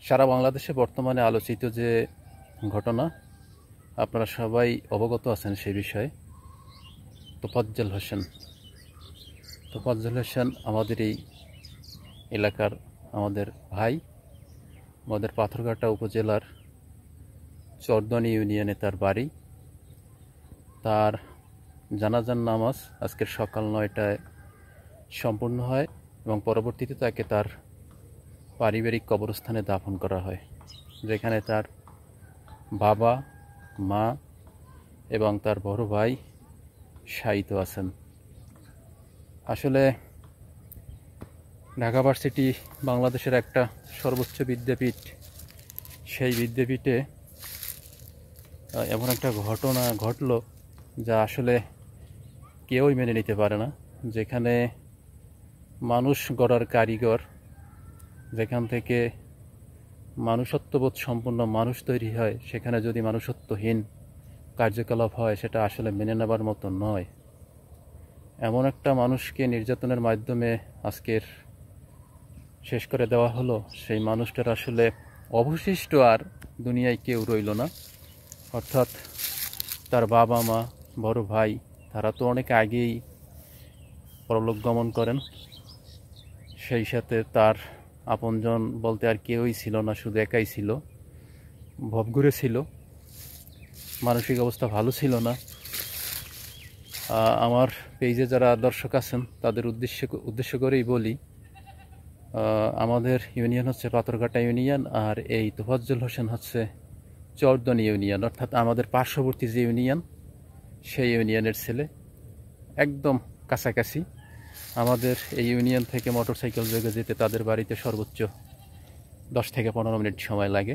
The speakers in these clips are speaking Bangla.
সারা বাংলাদেশে বর্তমানে আলোচিত যে ঘটনা, আপনারা সবাই অবগত আছেন সেই বিষয়ে। তোফাজ্জল হোসেন আমাদের এই এলাকার আমাদের ভাই, আমাদের পাথরঘাটা উপজেলার চরদনি ইউনিয়নে তার বাড়ি। তার জানাজার নামাজ আজকের সকাল ৯টায় সম্পূর্ণ হয় এবং পরবর্তীতে তাকে তার পারিবারিক কবরস্থানে দাফন করা হয়, যেখানে তার বাবা, মা এবং তার বড় ভাই শায়িত আছেন। আসলে ঢাকা ভার্সিটি বাংলাদেশের একটা সর্বোচ্চ বিদ্যাপীঠ। সেই বিদ্যাপীঠে এমন একটা ঘটনা ঘটলো যা আসলে কেউই মেনে নিতে পারে না। যেখানে মানুষ গড়ার কারিগর, যেখান থেকে মানুষত্ববোধ সম্পন্ন মানুষ তৈরি হয়, সেখানে যদি মানুষত্বহীন কার্যকলাপ হয়, সেটা আসলে মেনে নেবার মতো নয়। এমন একটা মানুষকে নির্যাতনের মাধ্যমে আজকের শেষ করে দেওয়া হলো। সেই মানুষটার আসলে অবশিষ্ট আর দুনিয়ায় কেউ রইল না। অর্থাৎ তার বাবা, মা, বড় ভাই, তারা তো অনেক আগেই পরলোক গমন করেন। সেই সাথে তার আপনজন বলতে আর কেউই ছিল না, শুধু একাই ছিল। ভবঘুরে ছিল, মানসিক অবস্থা ভালো ছিল না। আমার পেজে যারা দর্শক আছেন তাদের উদ্দেশ্য করেই বলি, আমাদের ইউনিয়ন হচ্ছে পাথরঘাটা ইউনিয়ন, আর এই তোফাজ্জল হোসেন হচ্ছে চরদনি ইউনিয়ন, অর্থাৎ আমাদের পার্শ্ববর্তী যে ইউনিয়ন, সেই ইউনিয়নের ছেলে। একদম কাছাকাছি। আমাদের এই ইউনিয়ন থেকে মোটরসাইকেল যোগে যেতে তাদের বাড়িতে সর্বোচ্চ 10 থেকে 15 মিনিট সময় লাগে।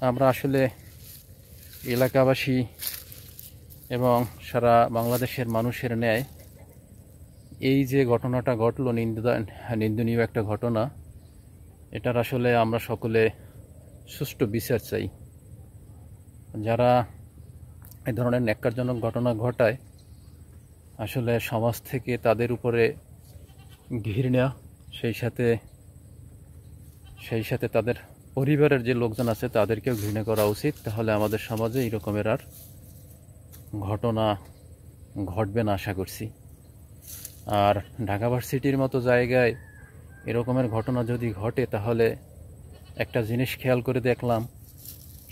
আমরা আসলে এলাকাবাসী এবং সারা বাংলাদেশের মানুষের ন্যায় এই যে ঘটনাটা ঘটলো, নিন্দনীয় একটা ঘটনা, এটার আসলে আমরা সকলে সুষ্ঠু বিচার চাই। যারা এই ধরনের ন্যাক্কারজনক ঘটনা ঘটায়, আসলে সমাজ থেকে তাদের উপরে ঘৃণা, সেই সাথে তাদের পরিবারের যে লোকজন আছে তাদেরকেও ঘৃণা করা উচিত। তাহলে আমাদের সমাজে এই রকমের আর ঘটনা ঘটবে না আশা করছি। আর ঢাকা ভার্সিটির মতো জায়গায় এরকমের ঘটনা যদি ঘটে, তাহলে একটা জিনিস খেয়াল করে দেখলাম,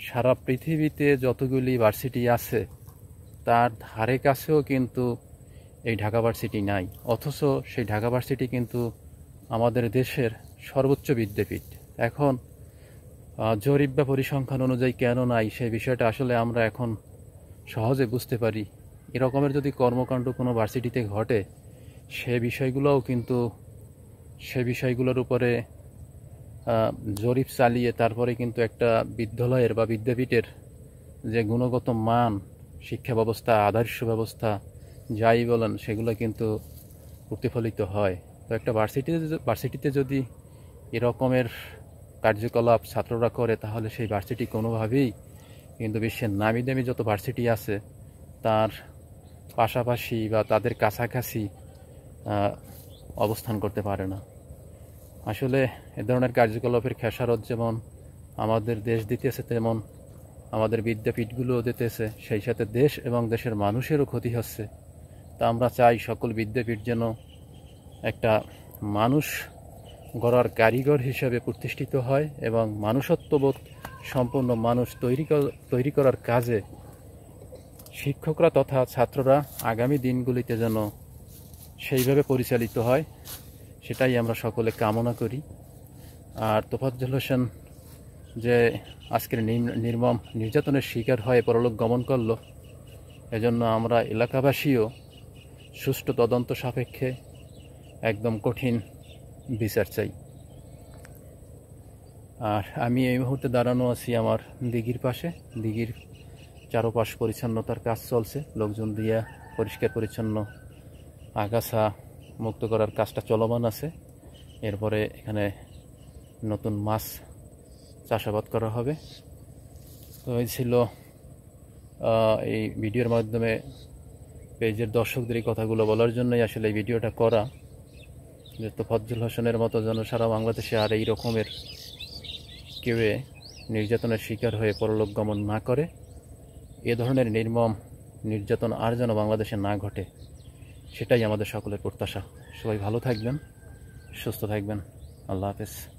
সারা পৃথিবীতে যতগুলি ভার্সিটি আছে তার ধারে কাছেও কিন্তু এই ঢাকা ভার্সিটি নাই। অথচ সেই ঢাকা ভার্সিটি কিন্তু আমাদের দেশের সর্বোচ্চ বিদ্যাপীঠ। এখন জরিপ বা পরিসংখ্যান অনুযায়ী কেন নাই, সেই বিষয়টা আসলে আমরা এখন সহজে বুঝতে পারি। এরকমের যদি কর্মকাণ্ড কোনো ভার্সিটিতে ঘটে, সে বিষয়গুলোর উপরে জরিপ চালিয়ে তারপরে কিন্তু একটা বিদ্যালয়ের বা বিদ্যাপীঠের যে গুণগত মান, শিক্ষা ব্যবস্থা, আদর্শ ব্যবস্থা যাই বলেন, সেগুলো কিন্তু প্রতিফলিত হয়। তো একটা ভার্সিটিতে যদি এরকমের কার্যকলাপ ছাত্ররা করে, তাহলে সেই ভার্সিটি কোনোভাবেই কিন্তু বিশ্বের নামি দামি যত ভার্সিটি আছে তার পাশাপাশি বা তাদের কাছাকাছি অবস্থান করতে পারে না। আসলে এ ধরনের কার্যকলাপের খেসারত যেমন আমাদের দেশ দিতেছে, তেমন আমাদের বিদ্যাপীঠগুলোও দিতেছে। সেই সাথে দেশ এবং দেশের মানুষেরও ক্ষতি হচ্ছে। তা আমরা চাই সকল বিদ্যাপীঠ যেন একটা মানুষ গড়ার কারিগর হিসেবে প্রতিষ্ঠিত হয় এবং মানুষত্ববোধ সম্পন্ন মানুষ তৈরি করার কাজে শিক্ষকরা তথা ছাত্ররা আগামী দিনগুলিতে যেন সেইভাবে পরিচালিত হয়, সেটাই আমরা সকলে কামনা করি। আর তোফাজ্জল হোসেন যে আজকের নির্মম নির্যাতনের শিকার হয়ে পরলোক গমন করলো, এজন্য আমরা এলাকাবাসীও সুষ্ঠু তদন্ত সাপেক্ষে একদম কঠিন বিচার চাই। আর আমি এই মুহূর্তে দাঁড়ানো আছি আমার দিঘির পাশে। দিঘির চারপাশ পরিচ্ছন্নতার কাজ চলছে, লোকজন দিয়া পরিষ্কার পরিচ্ছন্ন আগাছা মুক্ত করার কাজটা চলমান আছে। এরপরে এখানে নতুন মাছ চাষাবাদ করা হবে। তো এই ছিল এই ভিডিওর মাধ্যমে পেজের দর্শকদের এই কথাগুলো বলার জন্যই আসলে এই ভিডিওটা করা, যে তোফাজ্জল হোসেনের মতো যেন সারা বাংলাদেশে আর এই রকমের কেউ নির্যাতনের শিকার হয়ে পরলোক গমন না করে। এ ধরনের নির্মম নির্যাতন আর যেন বাংলাদেশে না ঘটে, সেটাই আমাদের সকলের প্রত্যাশা। সবাই ভালো থাকবেন, সুস্থ থাকবেন। আল্লাহ হাফেজ।